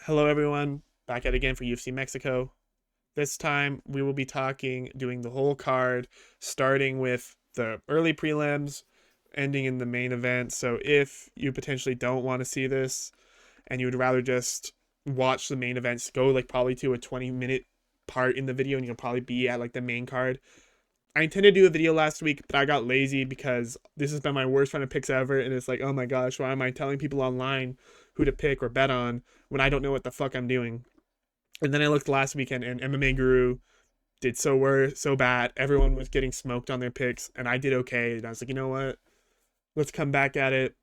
Hello, everyone. Back at it again for UFC Mexico. This time we will be doing the whole card, starting with the early prelims, ending in the main event. So if you potentially don't want to see this and you would rather just watch the main events, go like probably to a 20-minute part in the video and you'll probably be at like the main card. I intended to do a video last week, but I got lazy because this has been my worst run of picks ever, and it's like, oh my gosh, why am I telling people online who to pick or bet on when I don't know what the fuck I'm doing? And then I looked last weekend, and MMA Guru did so bad. Everyone was getting smoked on their picks, and I did okay. And I was like, you know what? Let's come back at it.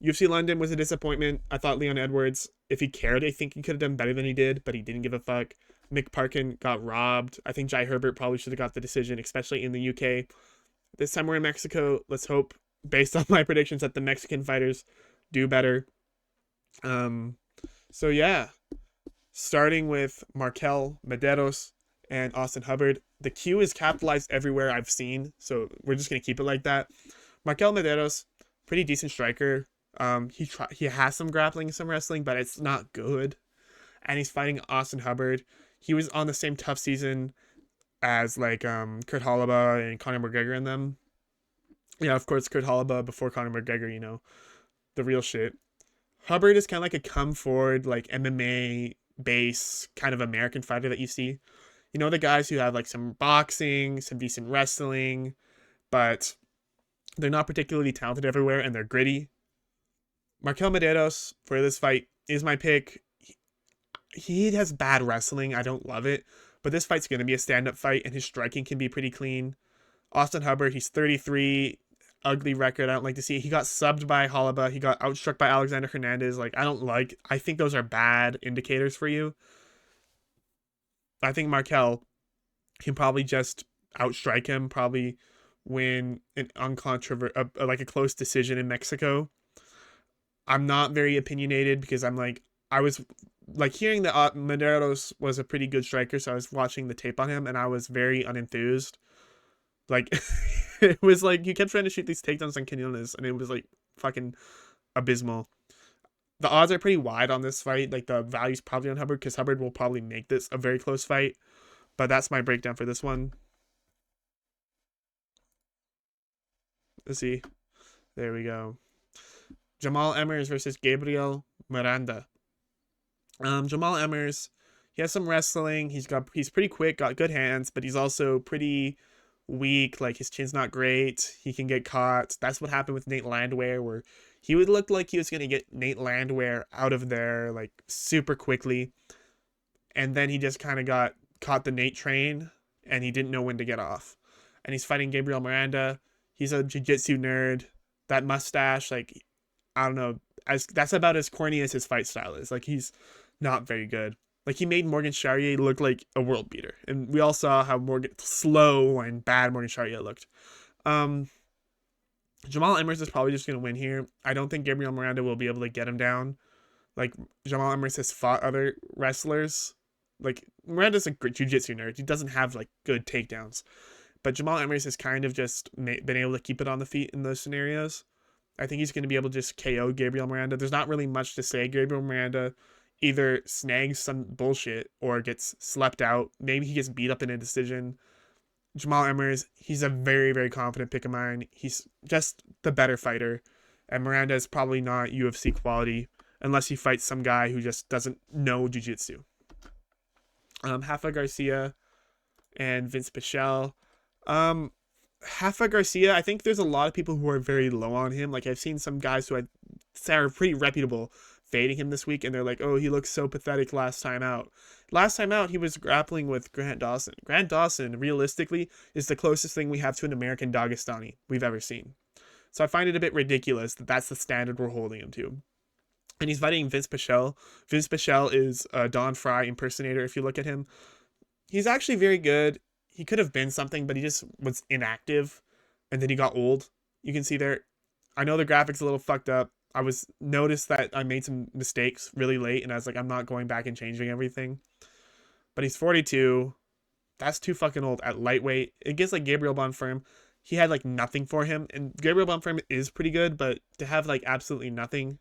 UFC London was a disappointment. I thought Leon Edwards, if he cared, I think he could have done better than he did, but he didn't give a fuck. Mick Parkin got robbed. I think Jai Herbert probably should have got the decision, especially in the UK. This time we're in Mexico. Let's hope, based on my predictions, that the Mexican fighters do better. Um, so yeah, starting with Markel Medeiros and Austin Hubbard. The Q is capitalized everywhere I've seen, so we're just gonna keep it like that. Markel Medeiros, pretty decent striker. He has some grappling, some wrestling, but it's not good. And he's fighting Austin Hubbard. He was on the same tough season as like Kurt Holloway and Conor McGregor and them. Yeah, of course, Kurt Holloway before Conor McGregor, the real shit. Hubbard is kind of like a come forward, like MMA base kind of American fighter that you see. You know, the guys who have like some boxing, some decent wrestling, but they're not particularly talented everywhere and they're gritty. Markel Medeiros for this fight is my pick. He has bad wrestling. I don't love it, but this fight's going to be a stand-up fight and his striking can be pretty clean. Austin Hubbard, he's 33, ugly record. I don't like to see it. He got subbed by Holloway. He got outstruck by Alexander Hernandez. I think those are bad indicators for you. I think Markel can probably just outstrike him, probably win an like a close decision in Mexico. I'm not very opinionated because I was like hearing that Medeiros was a pretty good striker, so I was watching the tape on him and I was very unenthused. Like it was like he kept trying to shoot these takedowns on Quinones and it was like fucking abysmal. The odds are pretty wide on this fight. Like the value's probably on Hubbard because Hubbard will probably make this a very close fight. But that's my breakdown for this one. Let's see. There we go. Jamal Emmers versus Gabriel Miranda. Jamal Emmers, he has some wrestling. He's pretty quick, got good hands, but he's also pretty weak. Like his chin's not great. He can get caught. That's what happened with Nate Landwehr, where he would look like he was gonna get Nate Landwehr out of there like super quickly, and then he just kind of got caught the Nate train, and he didn't know when to get off. And he's fighting Gabriel Miranda. He's a jiu-jitsu nerd. That mustache, like I don't know, as that's about as corny as his fight style is. Like he's not very good. Like he made Morgan Charrier look like a world beater, and we all saw how slow and bad Morgan Charrier looked. Um, Jamal Emmers is probably just gonna win here. I don't think Gabriel Miranda will be able to get him down. Like Jamal Emmers has fought other wrestlers. Like Miranda's a great jiu-jitsu nerd. He doesn't have like good takedowns, but Jamal Emmers has kind of just been able to keep it on the feet in those scenarios. I think he's going to be able to just KO Gabriel Miranda. There's not really much to say. Gabriel Miranda either snags some bullshit or gets slept out. Maybe he gets beat up in a decision. Jamal Emmers, he's a very, very confident pick of mine. He's just the better fighter. And Miranda is probably not UFC quality unless he fights some guy who just doesn't know jiu-jitsu. Rafa Garcia and Vince Pichel. Rafa Garcia, I think there's a lot of people who are very low on him. Like I've seen some guys who are pretty reputable fading him this week, and they're like, "Oh, he looks so pathetic last time out." Last time out, he was grappling with Grant Dawson. Grant Dawson, realistically, is the closest thing we have to an American Dagestani we've ever seen. So I find it a bit ridiculous that that's the standard we're holding him to. And he's fighting Vince Pichel. Vince Pichel is a Don Fry impersonator. If you look at him, he's actually very good. He could have been something, but he just was inactive, and then he got old. You can see there. I know the graphics a little fucked up. I was noticed that I made some mistakes really late, and I was like, I'm not going back and changing everything. But he's 42. That's too fucking old at lightweight. It gets like Gabriel Bonfirm. He had like nothing for him, and Gabriel Bonfirm is pretty good, but to have like absolutely nothing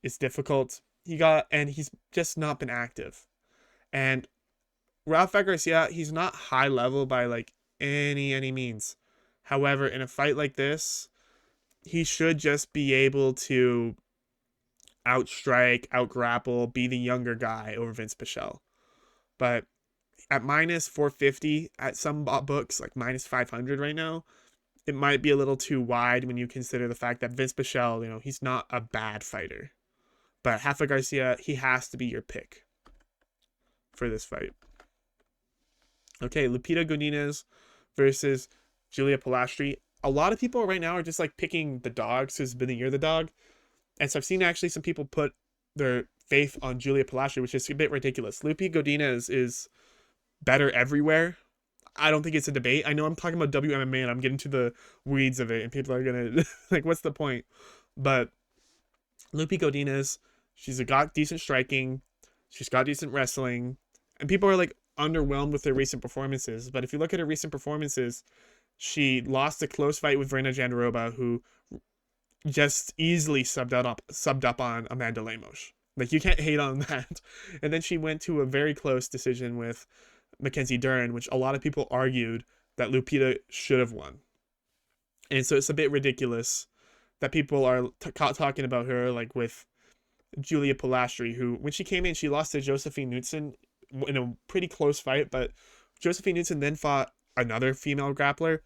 is difficult. and he's just not been active. And Rafael Garcia, he's not high level by like any means. However, in a fight like this, he should just be able to outstrike, outgrapple, be the younger guy over Vince Pichel. But at minus 450 at some books, like minus 500 right now, it might be a little too wide when you consider the fact that Vince Pichel, he's not a bad fighter. But Rafa Garcia, he has to be your pick for this fight. Okay, Lupita Godinez versus Julia Pilastri. A lot of people right now are just like picking the dogs who's been the year of the dog. And so I've seen actually some people put their faith on Julia Pilastri, which is a bit ridiculous. Lupita Godinez is better everywhere. I don't think it's a debate. I know I'm talking about WMMA and I'm getting to the weeds of it, and people are gonna like, what's the point? But Lupita Godinez, she's got decent striking, she's got decent wrestling, and people are like underwhelmed with her recent performances. But if you look at her recent performances, she lost a close fight with Verena Jandiroba, who just easily subbed up on Amanda Lemos. Like, you can't hate on that. And then she went to a very close decision with Mackenzie Dern, which a lot of people argued that Lupita should have won. And so it's a bit ridiculous that people are talking about her like with Julia Pilastri, who, when she came in, she lost to Josephine Knudsen in a pretty close fight, but Josephine Knudsen then fought another female grappler,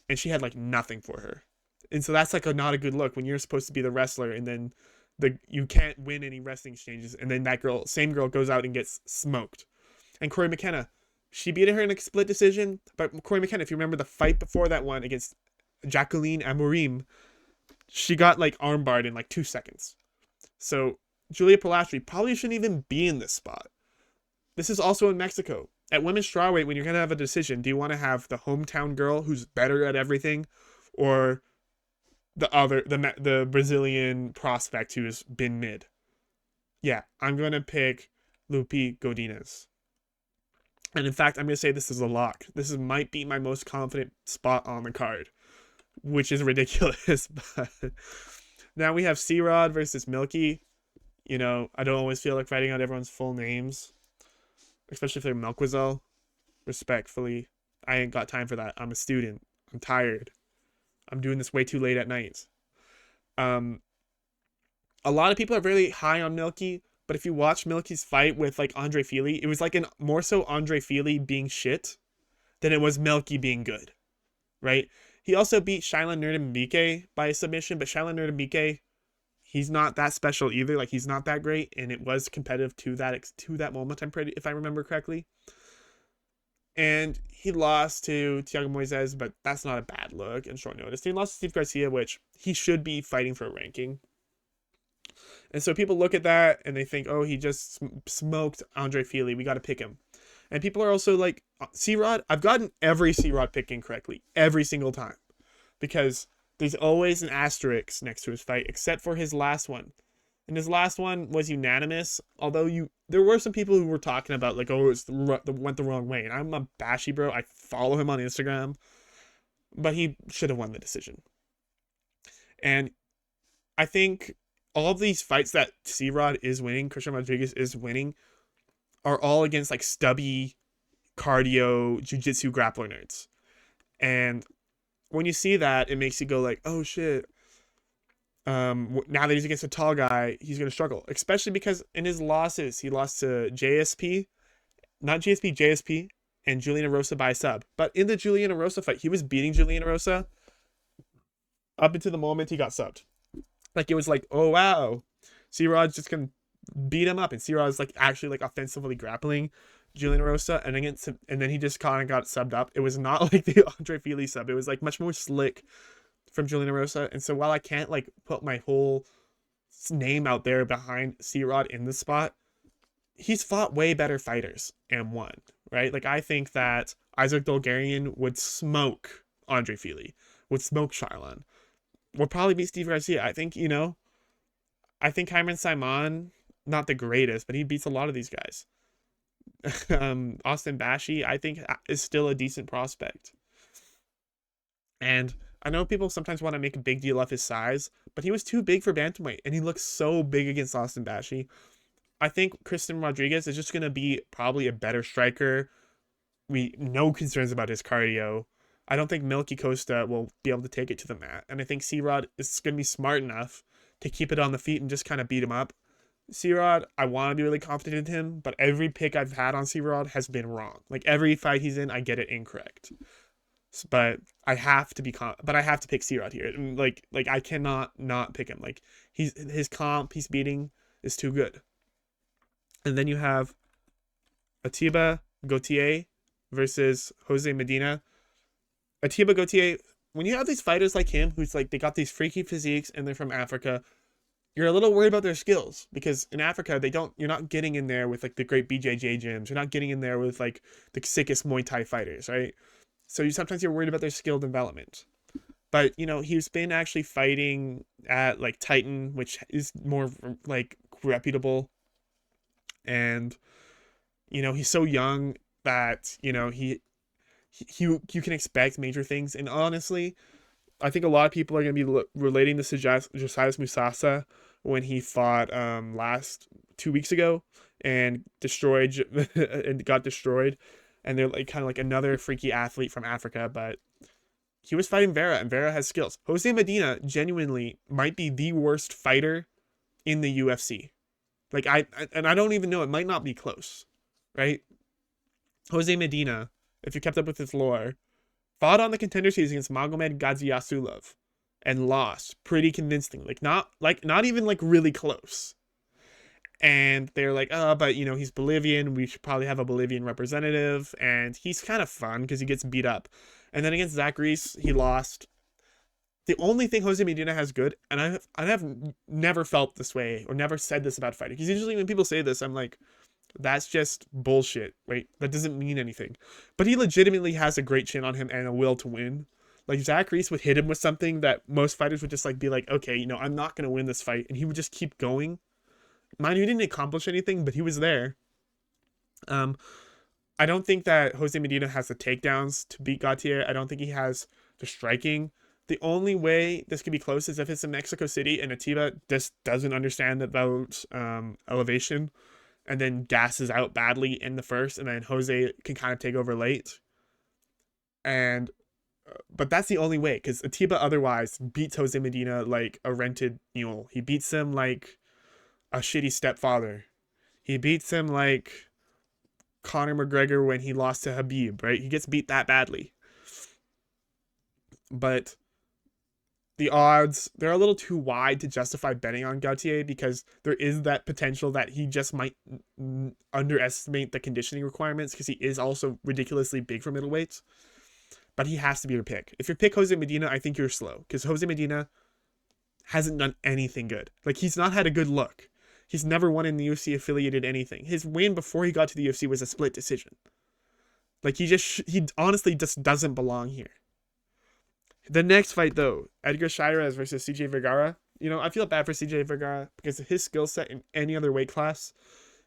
and she had like nothing for her. And so that's like not a good look when you're supposed to be the wrestler, and then you can't win any wrestling exchanges, and then that same girl goes out and gets smoked. And Corey McKenna, she beat her in a split decision, but Corey McKenna, if you remember the fight before that one against Jacqueline Amorim, she got like armbarred in like 2 seconds. So Julia Pilastri probably shouldn't even be in this spot. This is also in Mexico. At women's strawweight, when you're going to have a decision, do you want to have the hometown girl who's better at everything, or the Brazilian prospect who's been mid? Yeah, I'm going to pick Lupi Godinez. And in fact, I'm going to say this is a lock. Might be my most confident spot on the card, which is ridiculous. But now we have C-Rod versus Milky. I don't always feel like writing out everyone's full names, especially if they're Melquizel. Respectfully, I ain't got time for that. I'm a student. I'm tired. I'm doing this way too late at night. A lot of people are really high on Milky, but if you watch Milky's fight with like Andre Fili, it was like more so Andre Fili being shit than it was Milky being good, right? He also beat Shailen Nurdambike by a submission, but Shailen Nurdambike, he's not that special either. Like, he's not that great, and it was competitive to that moment, if I remember correctly. And he lost to Thiago Moises, but that's not a bad look in short notice. He lost to Steve Garcia, which he should be fighting for a ranking. And so people look at that and they think, oh, he just smoked Andre Fili, we got to pick him. And people are also like, C-Rod, I've gotten every C-Rod pick incorrectly every single time, because there's always an asterisk next to his fight, except for his last one. And his last one was unanimous, although there were some people who were talking about like, oh, went the wrong way. And I'm a Bashy bro. I follow him on Instagram, but he should have won the decision. And I think all of these fights that C-Rod is winning, Christian Rodriguez is winning, are all against like stubby cardio jiu-jitsu grappler nerds. And when you see that, it makes you go like, oh shit, now that he's against a tall guy, he's going to struggle, especially because in his losses, he lost to JSP, and Juliana Rosa by sub. But in the Juliana Rosa fight, he was beating Juliana Rosa up until the moment he got subbed. Like, it was like, oh wow, C-Rod's just going to beat him up, and C-Rod's like actually like offensively grappling Juliana Rosa, and then he just kind of got subbed up. It was not like the Andre Fili sub. It was like much more slick from Juliana Rosa. And so while I can't like put my whole name out there behind C-Rod in this spot, he's fought way better fighters and won, right? Like, I think that Isaac Dolgarian would smoke Andre Fili, would smoke Charlon, would probably beat Steve Garcia. I think Hyman Simon, not the greatest, but he beats a lot of these guys. Austin Bashy, I think, is still a decent prospect. And I know people sometimes want to make a big deal of his size, but he was too big for bantamweight, and he looked so big against Austin Bashy. I think Kristen Rodriguez is just gonna be probably a better striker. We no concerns about his cardio. I don't think Milky Costa will be able to take it to the mat, and I think C-Rod is gonna be smart enough to keep it on the feet and just kind of beat him up. C-Rod, I want to be really confident in him, but every pick I've had on C-Rod has been wrong. Like every fight he's in, I get it incorrect. But I have to but I have to pick C-Rod here. Like I cannot not pick him. Like his comp he's beating is too good. And then you have Atiba Gautier versus Jose Medina. Atiba Gautier, when you have these fighters like him, who's like they got these freaky physiques and they're from Africa, you're a little worried about their skills because in Africa you're not getting in there with like the great BJJ gyms. You're not getting in there with like the sickest Muay Thai fighters, right? So sometimes you're worried about their skill development. But he's been actually fighting at like Titan, which is more like reputable, and he's so young that you can expect major things. And honestly, I think a lot of people are going to be relating this to Josias Musasa when he fought last 2 weeks ago and got destroyed. And they're like kind of like another freaky athlete from Africa, but he was fighting Vera, and Vera has skills. Jose Medina genuinely might be the worst fighter in the UFC. Like I don't even know, it might not be close, right? Jose Medina, if you kept up with his lore, fought on the contender series against Magomed Gadzhiyassulov and lost pretty convincingly. Not even like really close. And they're like, oh, but he's Bolivian. We should probably have a Bolivian representative. And he's kind of fun because he gets beat up. And then against Zach Reese, he lost. The only thing Jose Medina has good, and I have never felt this way or never said this about fighting. Because usually when people say this, I'm like, that's just bullshit. Right? That doesn't mean anything. But he legitimately has a great chin on him and a will to win. Like Zach Reese would hit him with something that most fighters would just like be like, okay, I'm not going to win this fight. And he would just keep going. Mind you, he didn't accomplish anything, but he was there. I don't think that Jose Medina has the takedowns to beat Gautier. I don't think he has the striking. The only way this could be close is if it's in Mexico City and Atiba just doesn't understand about elevation and then gasses out badly in the first, and then Jose can kind of take over late. But that's the only way, because Atiba otherwise beats Jose Medina like a rented mule. He beats him like a shitty stepfather. He beats him like Conor McGregor when he lost to Habib, right? He gets beat that badly. But the odds, they're a little too wide to justify betting on Gautier because there is that potential that he just might underestimate the conditioning requirements because he is also ridiculously big for middleweights. But he has to be your pick. If you pick Jose Medina, I think you're slow because Jose Medina hasn't done anything good. Like, he's not had a good look. He's never won in the UFC affiliated anything. His win before he got to the UFC was a split decision. Like, he honestly just doesn't belong here. The next fight, though, Edgar Chairez versus CJ Vergara. I feel bad for CJ Vergara because of his skill set in any other weight class.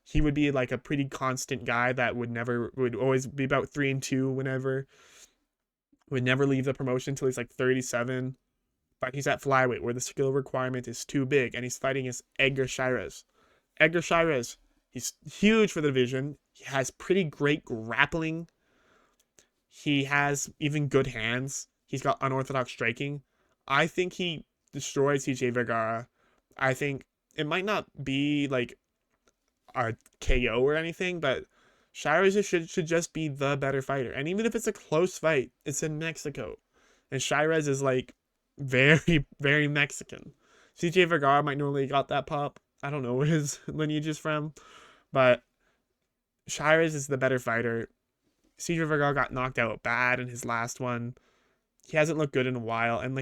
He would be like a pretty constant guy that would always be about 3-2 whenever. Would never leave the promotion until he's like 37. But he's at flyweight where the skill requirement is too big, and he's fighting against Edgar Chairez. Edgar Chairez, he's huge for the division. He has pretty great grappling. He has even good hands. He's got unorthodox striking. I think he destroys CJ Vergara. I think it might not be like a KO or anything, but Chairez should just be the better fighter. And even if it's a close fight, it's in Mexico. And Chairez is like very, very Mexican. CJ Vergara might normally got that pop. I don't know where his lineage is from, but Chairez is the better fighter. CJ Vergara got knocked out bad in his last one. He hasn't looked good in a while, and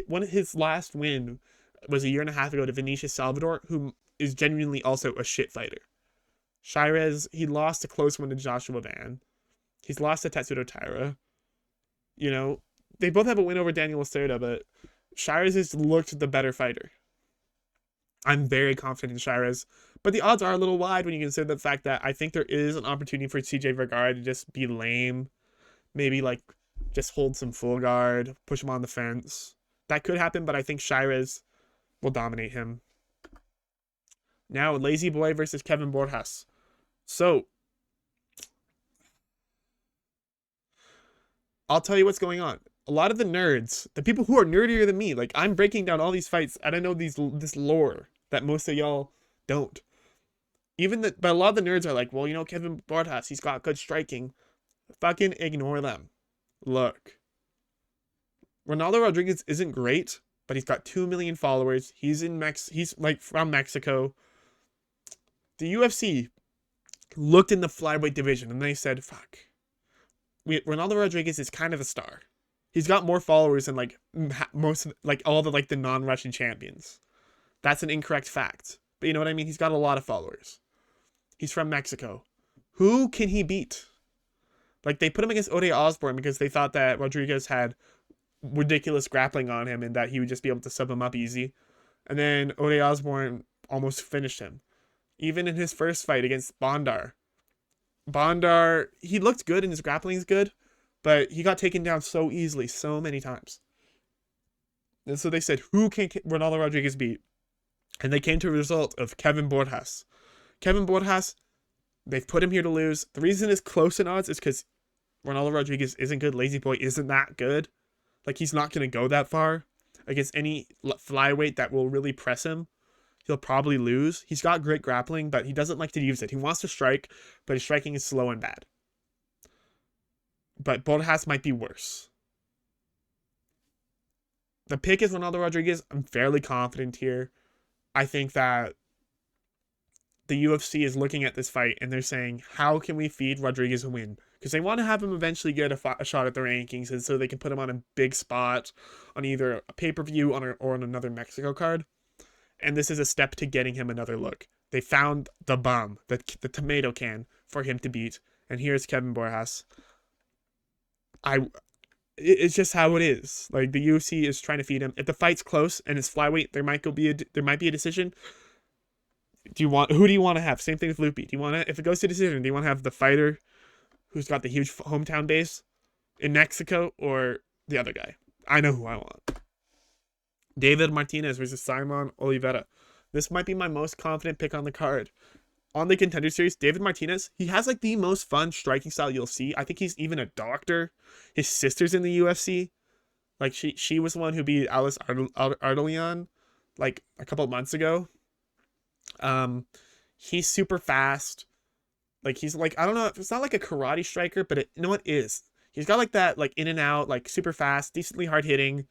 one of his last win was a year and a half ago to Vinicius Salvador, who is genuinely also a shit fighter. Chairez, he lost a close one to Joshua Van. He's lost to Tetsudo Taira. They both have a win over Daniel Lacerda, but Chairez has looked the better fighter. I'm very confident in Chairez, but the odds are a little wide when you consider the fact that I think there is an opportunity for CJ Vergara to just be lame. Maybe just hold some full guard, push him on the fence. That could happen, but I think Chairez will dominate him. Now, Lazy Boy versus Kevin Borjas. So, I'll tell you what's going on. A lot of the nerds, the people who are nerdier than me, like I'm breaking down all these fights, and I know this lore that most of y'all don't. But a lot of the nerds are like, well, Kevin Borjas, he's got good striking. Fucking ignore them. Look, Ronaldo Rodriguez isn't great, but he's got 2 million followers. He's like from Mexico. The UFC looked in the flyweight division and they said, fuck. Ronaldo Rodriguez is kind of a star. He's got more followers than like most like all the non-Russian champions. That's an incorrect fact. But you know what I mean? He's got a lot of followers. He's from Mexico. Who can he beat? Like they put him against Ode Osborne because they thought that Rodriguez had ridiculous grappling on him and that he would just be able to sub him up easy. And then Ode Osborne almost finished him. Even in his first fight against Bondar, he looked good and his grappling's good, but he got taken down so easily, so many times. And so they said, who can Ronaldo Rodriguez beat? And they came to a result of Kevin Borjas. Kevin Borjas, they've put him here to lose. The reason it's close in odds is because Ronaldo Rodriguez isn't good. Lazy Boy isn't that good. Like, he's not going to go that far against any flyweight that will really press him. He'll probably lose. He's got great grappling, but he doesn't like to use it. He wants to strike, but his striking is slow and bad. But Borjas might be worse. The pick is Ronaldo Rodriguez. I'm fairly confident here. I think that the UFC is looking at this fight and they're saying, how can we feed Rodriguez a win? Because they want to have him eventually get a shot at the rankings, and so they can put him on a big spot on either a pay-per-view or on another Mexico card. And this is a step to getting him another look. They found the bomb, the tomato can for him to beat. And here's Kevin Borjas. It's just how it is. Like, the UFC is trying to feed him. If the fight's close and it's flyweight, there might be a decision. Who do you want to have? Same thing with Loopy. If it goes to decision, do you want to have the fighter who's got the huge hometown base in Mexico or the other guy? I know who I want. David Martinez versus Simon Oliveira. This might be my most confident pick on the card. On the Contender Series, David Martinez, he has like the most fun striking style you'll see. I think he's even a doctor. His sister's in the UFC. Like she was the one who beat Alice Ardolian like a couple of months ago. He's super fast. Like he's like, I don't know, it's not like a karate striker, but you know what is? He's got like that like in and out, like super fast, decently hard hitting.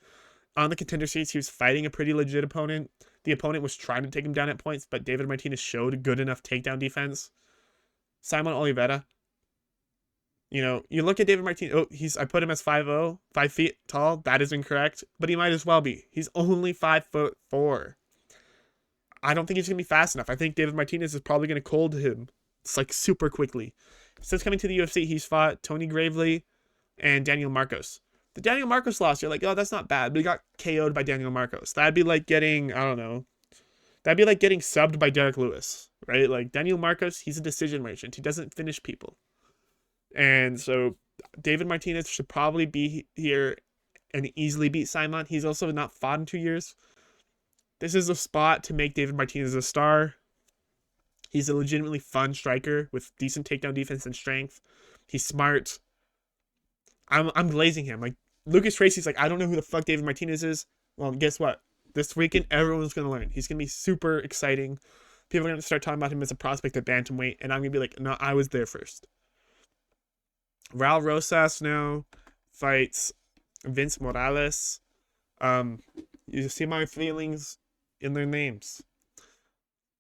On the Contender Series, he was fighting a pretty legit opponent. The opponent was trying to take him down at points, but David Martinez showed good enough takedown defense. Simon Oliveira, you look at David Martinez. Oh, I put him as 5'0", 5 feet tall. That is incorrect, but he might as well be. He's only 5'4". I don't think he's gonna be fast enough. I think David Martinez is probably gonna cold him. It's like super quickly. Since coming to the UFC, he's fought Tony Gravely and Daniel Marcos. The Daniel Marcos loss, you're like, oh, that's not bad. But he got KO'd by Daniel Marcos. That'd be like getting, I don't know. That'd be like getting subbed by Derek Lewis, right? Like Daniel Marcos, he's a decision merchant. He doesn't finish people. And so David Martinez should probably be here and easily beat Simon. He's also not fought in 2 years. This is a spot to make David Martinez a star. He's a legitimately fun striker with decent takedown defense and strength. He's smart. I'm glazing him. Like, Lucas Tracy's like, I don't know who the fuck David Martinez is. Well, guess what? This weekend, everyone's going to learn. He's going to be super exciting. People are going to start talking about him as a prospect at bantamweight, and I'm going to be like, no, I was there first. Raul Rosas now fights Vince Morales. You see my feelings in their names.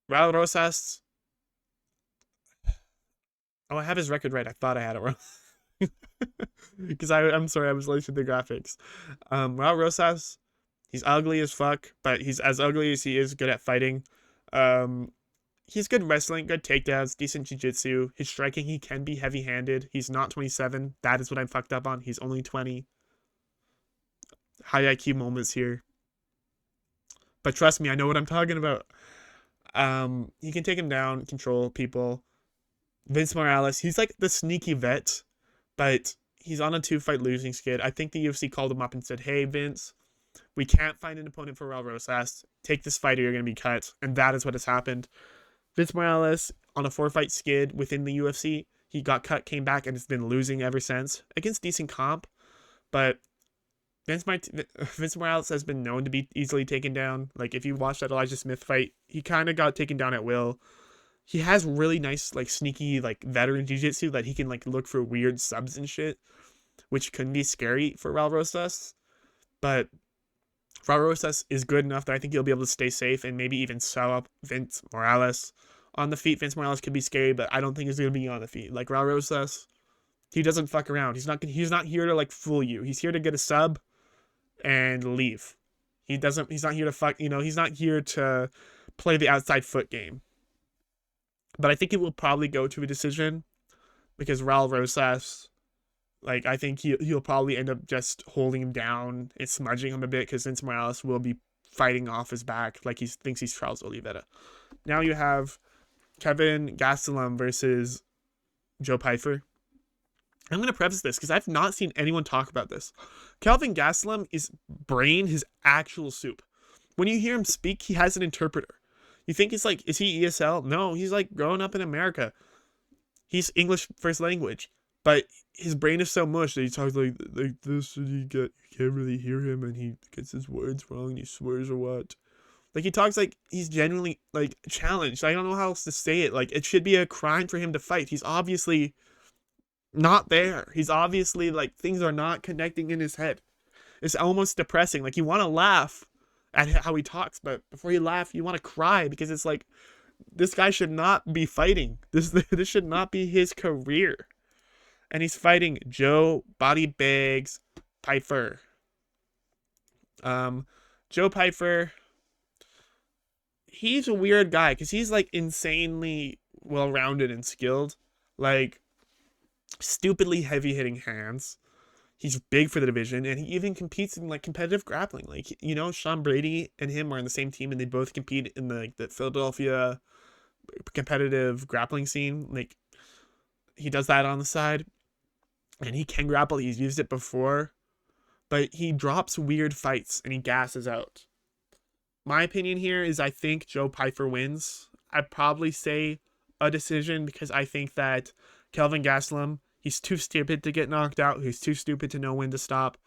Raul Rosas. Oh, I have his record right. I thought I had it wrong. Because I'm sorry, I was late with the graphics. Raul Rosas, he's ugly as fuck, but he's as ugly as he is good at fighting. He's good wrestling, good takedowns, decent jiu-jitsu. His striking, he can be heavy-handed. He's not 27. That is what I'm fucked up on. He's only 20. High IQ moments here. But trust me, I know what I'm talking about. He can take him down, control people. Vince Morales, he's like the sneaky vet, but he's on a 2-fight losing skid. I think the UFC called him up and said, hey, Vince, we can't find an opponent for Raul Rosas. Take this fight or you're going to be cut. And that is what has happened. Vince Morales on a 4-fight skid within the UFC. He got cut, came back, and has been losing ever since against decent comp. But Vince Morales has been known to be easily taken down. Like if you watch that Elijah Smith fight, he kind of got taken down at will. He has really nice, like sneaky, like veteran jiu-jitsu that he can like look for weird subs and shit, which can be scary for Raul Rosas. But Raul Rosas is good enough that I think he'll be able to stay safe and maybe even sell up Vince Morales. On the feet, Vince Morales could be scary, but I don't think he's gonna be on the feet. Like Raul Rosas, he doesn't fuck around. He's not here to like fool you. He's here to get a sub and leave. He's not here to fuck, he's not here to play the outside foot game. But I think it will probably go to a decision because Raul Rosas, like, I think he'll probably end up just holding him down and smudging him a bit because Vince Morales will be fighting off his back like he thinks he's Charles Oliveira. Now you have Kevin Gastelum versus Joe Pyfer. I'm going to preface this because I've not seen anyone talk about this. Kelvin Gastelum is his actual soup. When you hear him speak, he has an interpreter. You think it's like, is he ESL? No, he's like growing up in America. He's English first language, but his brain is so mush that he talks like this, and you can't really hear him, and he gets his words wrong, and he swears or what. Like, he talks like he's genuinely, like, challenged. I don't know how else to say it. Like, it should be a crime for him to fight. He's obviously not there. He's obviously, like, things are not connecting in his head. It's almost depressing. Like, you want to laugh at how he talks, but before you laugh, you want to cry because it's like, this guy should not be fighting. This should not be his career. And he's fighting Joe Body Bags Pyfer. Joe Pyfer, he's a weird guy because he's like insanely well-rounded and skilled. Like, stupidly heavy-hitting hands. He's big for the division, and he even competes in like competitive grappling. Like, Sean Brady and him are on the same team, and they both compete in the Philadelphia competitive grappling scene. Like, he does that on the side, and he can grapple. He's used it before, but he drops weird fights and he gasses out. My opinion here is I think Joe Pyfer wins. I'd probably say a decision because I think that Kelvin Gastelum, he's too stupid to get knocked out. He's too stupid to know when to stop.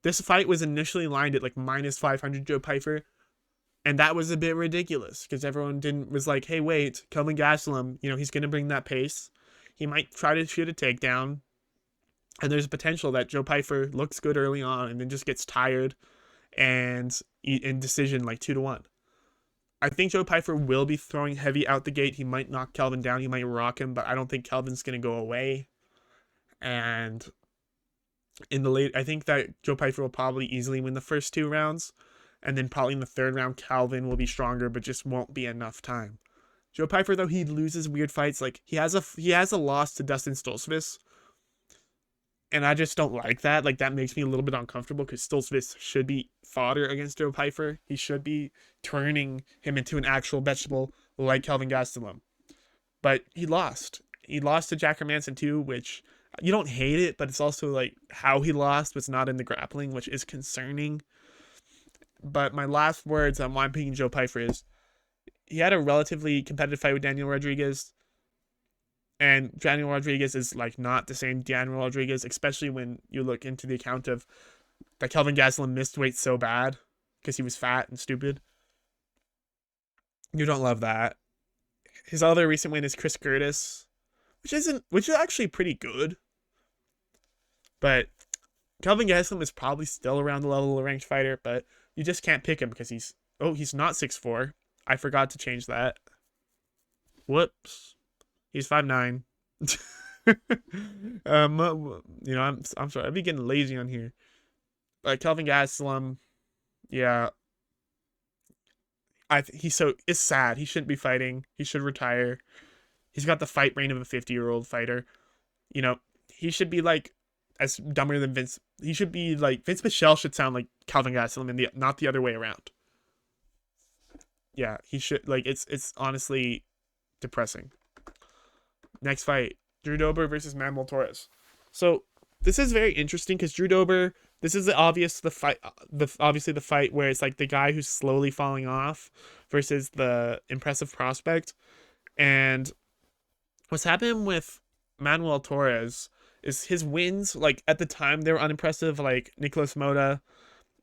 This fight was initially lined at like minus 500 Joe Pyfer, and that was a bit ridiculous because everyone was like, hey, wait, Kelvin Gastelum, he's going to bring that pace. He might try to shoot a takedown, and there's a potential that Joe Pyfer looks good early on and then just gets tired and in decision like 2-1. I think Joe Pyfer will be throwing heavy out the gate. He might knock Kelvin down. He might rock him, but I don't think Kelvin's going to go away. And I think that Joe Pyfer will probably easily win the first 2 rounds. And then probably in the 3rd round, Calvin will be stronger, but just won't be enough time. Joe Pyfer, though, he loses weird fights. Like, he has a loss to Dustin Stoltzfus. And I just don't like that. Like, that makes me a little bit uncomfortable because Stoltzfus should be fodder against Joe Pyfer. He should be turning him into an actual vegetable like Kelvin Gastelum. But he lost. He lost to Jack Hermanson too, which you don't hate it, but it's also like how he lost was not in the grappling, which is concerning. But my last words on why I'm picking Joe Pyfer is he had a relatively competitive fight with Daniel Rodriguez. And Daniel Rodriguez is like not the same Daniel Rodriguez, especially when you look into the account of that Kelvin Gastelum missed weight so bad because he was fat and stupid. You don't love that. His other recent win is Chris Curtis, which is actually pretty good. But Kelvin Gastelum is probably still around the level of a ranked fighter, but you just can't pick him because he's not 6'4". I forgot to change that. Whoops. He's 5'9". I'm sorry. I'd be getting lazy on here. Kelvin Gastelum, yeah. It's sad. He shouldn't be fighting. He should retire. He's got the fight brain of a 50-year-old fighter. He should be like as dumber than Vince. He should be like Vince Michelle should sound like Kelvin Gastelum and not the other way around. Yeah, he should it's honestly depressing. Next fight, Drew Dober versus Manuel Torres. So this is very interesting because Drew Dober This is the fight, obviously the fight where it's like the guy who's slowly falling off versus the impressive prospect. And what's happened with Manuel Torres is his wins, like at the time they were unimpressive, like Nicholas Moda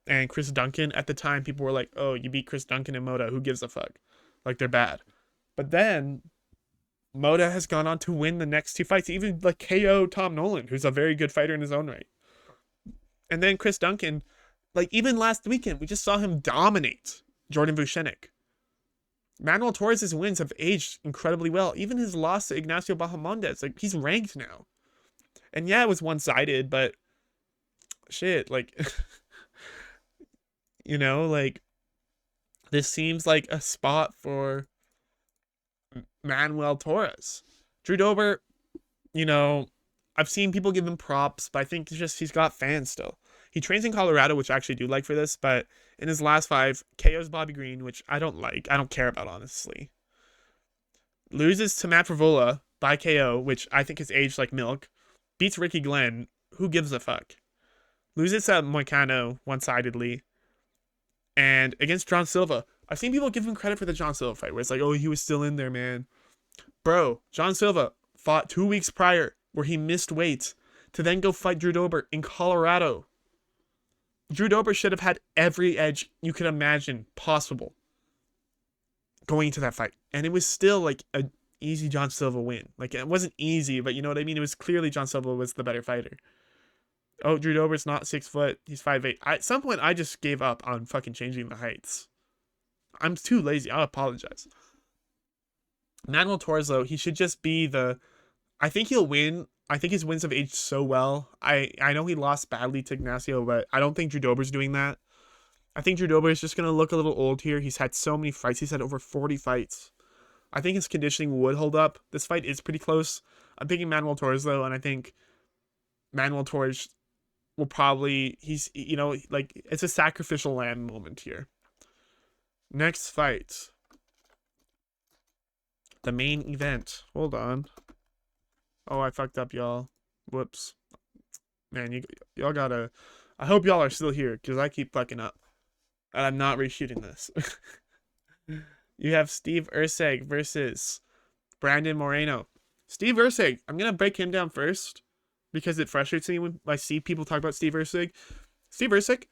and Chris Duncan. At the time, people were like, "Oh, you beat Chris Duncan and Moda. Who gives a fuck? Like they're bad." But then Moda has gone on to win the next two fights, even like KO Tom Nolan, who's a very good fighter in his own right. And then Chris Duncan, like even last weekend, we just saw him dominate Jordan Vucenic. Manuel Torres' wins have aged incredibly well. Even his loss to Ignacio Bahamondes, like he's ranked now. And yeah, it was one-sided, but shit, like like this seems like a spot for Manuel Torres. Drew Dober, you know, I've seen people give him props, but I think it's just he's got fans still. He trains in Colorado, which I actually do like for this, but in his last 5, KO's Bobby Green, which I don't like. I don't care about, honestly. Loses to Matt Frevola by KO, which I think has aged like milk. Beats Ricky Glenn. Who gives a fuck? Loses to Moicano one-sidedly. And against John Silva. I've seen people give him credit for the John Silva fight, where it's like, oh, he was still in there, man. Bro, John Silva fought 2 weeks prior, where he missed weight, to then go fight Drew Dober in Colorado. Drew Dober should have had every edge you could imagine possible going into that fight. And it was still like an easy John Silva win. Like it wasn't easy, but you know what I mean? It was clearly John Silva was the better fighter. Oh, Drew Dober's not 6 foot. He's 5'8". At some point, I just gave up on fucking changing the heights. I'm too lazy. I apologize. Manuel Torres, though, he should just be I think he'll win. I think his wins have aged so well. I know he lost badly to Ignacio, but I don't think Drew Dober's doing that. I think Drew Dober is just going to look a little old here. He's had so many fights. He's had over 40 fights. I think his conditioning would hold up. This fight is pretty close. I'm picking Manuel Torres, though, and I think Manuel Torres will probably, it's a sacrificial lamb moment here. Next fight. The main event. Hold on. Oh, I fucked up, y'all. Whoops. Man, y'all gotta... I hope y'all are still here, because I keep fucking up. And I'm not reshooting this. You have Steve Erceg versus Brandon Moreno. Steve Erceg, I'm gonna break him down first, because it frustrates me when I see people talk about Steve Erceg. Steve Erceg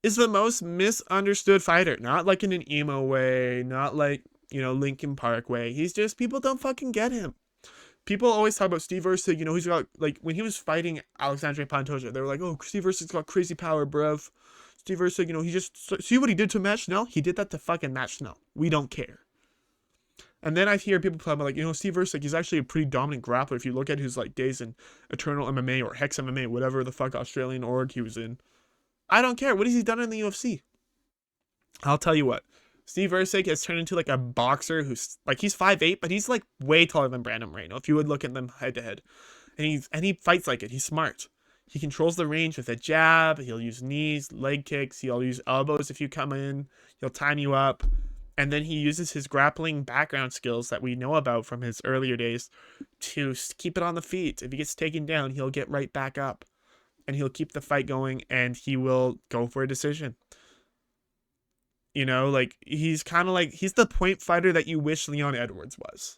is the most misunderstood fighter. Not like in an emo way, not like, Linkin Park way. He's just, people don't fucking get him. People always talk about Steve Erceg, he's got, like, when he was fighting Alexandre Pantoja, they were like, oh, Steve Erceg's got crazy power, bruv. Steve Erceg, he just, see what he did to Matt Schnell? He did that to fucking Matt Schnell. We don't care. And then I hear people talk about, like, Steve Erceg, he's actually a pretty dominant grappler if you look at his, like, days in Eternal MMA or Hex MMA, whatever the fuck Australian org he was in. I don't care. What has he done in the UFC? I'll tell you what. Steve Erceg has turned into like a boxer who's like, he's 5'8", but he's like way taller than Brandon Moreno if you would look at them head to head. And he fights like it. He's smart. He controls the range with a jab. He'll use knees, leg kicks. He'll use elbows if you come in. He'll time you up. And then he uses his grappling background skills that we know about from his earlier days to keep it on the feet. If he gets taken down, he'll get right back up. And he'll keep the fight going, and he will go for a decision. Like, he's kind of like, he's the point fighter that you wish Leon Edwards was.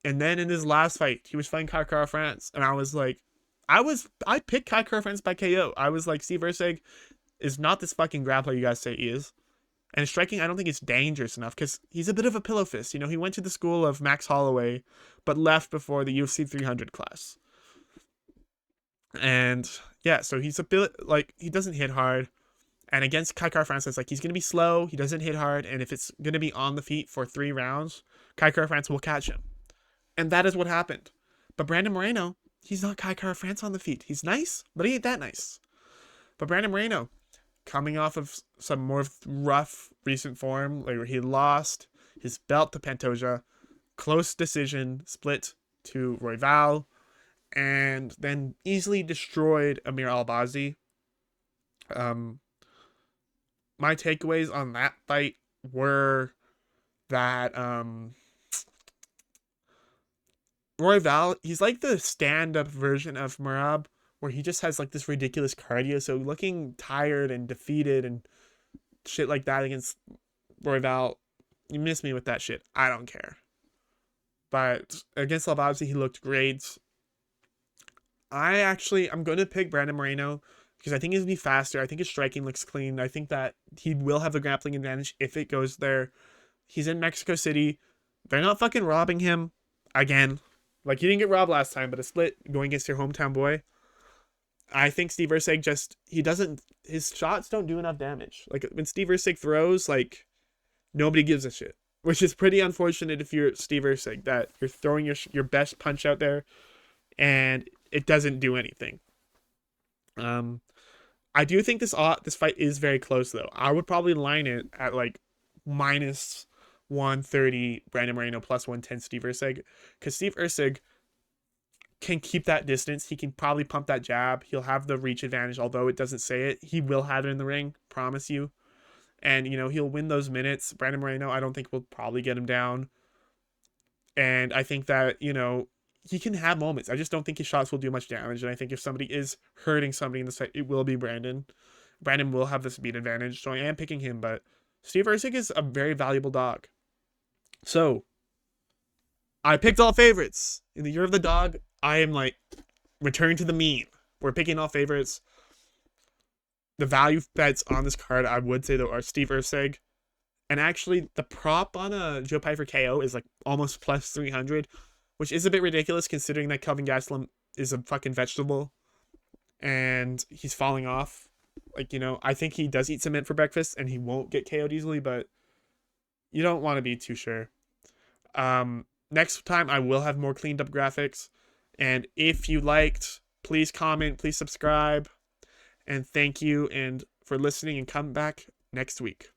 And then in his last fight, he was fighting Kai Kara France, and I was like, I picked Kai Kara France by KO. I was like, Steve Erceg is not this fucking grappler you guys say he is. And striking, I don't think it's dangerous enough, because he's a bit of a pillow fist. He went to the school of Max Holloway, but left before the UFC 300 class. And yeah, so he's a bit like, he doesn't hit hard. And against Kai Kara France, it's like, he's going to be slow, he doesn't hit hard, and if it's going to be on the feet for 3 rounds, Kai Kara France will catch him. And that is what happened. But Brandon Moreno, he's not Kai Kara France on the feet. He's nice, but he ain't that nice. But Brandon Moreno, coming off of some more rough recent form, where he lost his belt to Pantoja, close decision, split to Royval, and then easily destroyed Amir Albazi. My takeaways on that fight were that Royval, he's like the stand-up version of Merab, where he just has like this ridiculous cardio. So looking tired and defeated and shit like that against Royval, you miss me with that shit. I don't care. But against Lavazzi, he looked great. I'm going to pick Brandon Moreno because I think he's going to be faster. I think his striking looks clean. I think that he will have the grappling advantage if it goes there. He's in Mexico City. They're not fucking robbing him again. Like, he didn't get robbed last time, but a split going against your hometown boy. I think Steve Erceg his shots don't do enough damage. Like, when Steve Erceg throws, like, nobody gives a shit. Which is pretty unfortunate if you're Steve Erceg, that you're throwing your best punch out there and it doesn't do anything. I do think this fight is very close, though. I would probably line it at, like, minus 130 Brandon Moreno, plus 110 Steve Erceg. Because Steve Erceg can keep that distance. He can probably pump that jab. He'll have the reach advantage, although it doesn't say it. He will have it in the ring, promise you. And, he'll win those minutes. Brandon Moreno, I don't think will probably get him down. And I think that, he can have moments. I just don't think his shots will do much damage. And I think if somebody is hurting somebody in this fight, it will be Brandon. Brandon will have the speed advantage. So I am picking him. But Steve Erceg is a very valuable dog. So I picked all favorites. In the year of the dog, I am like returning to the mean. We're picking all favorites. The value bets on this card, I would say, though, are Steve Erceg. And actually, the prop on a Joe Pyfer KO is like almost plus 300, which is a bit ridiculous considering that Kelvin Gastelum is a fucking vegetable and he's falling off. Like, I think he does eat cement for breakfast and he won't get KO'd easily, but you don't want to be too sure. Next time, I will have more cleaned up graphics. And if you liked, please comment, please subscribe. And thank you and for listening, and come back next week.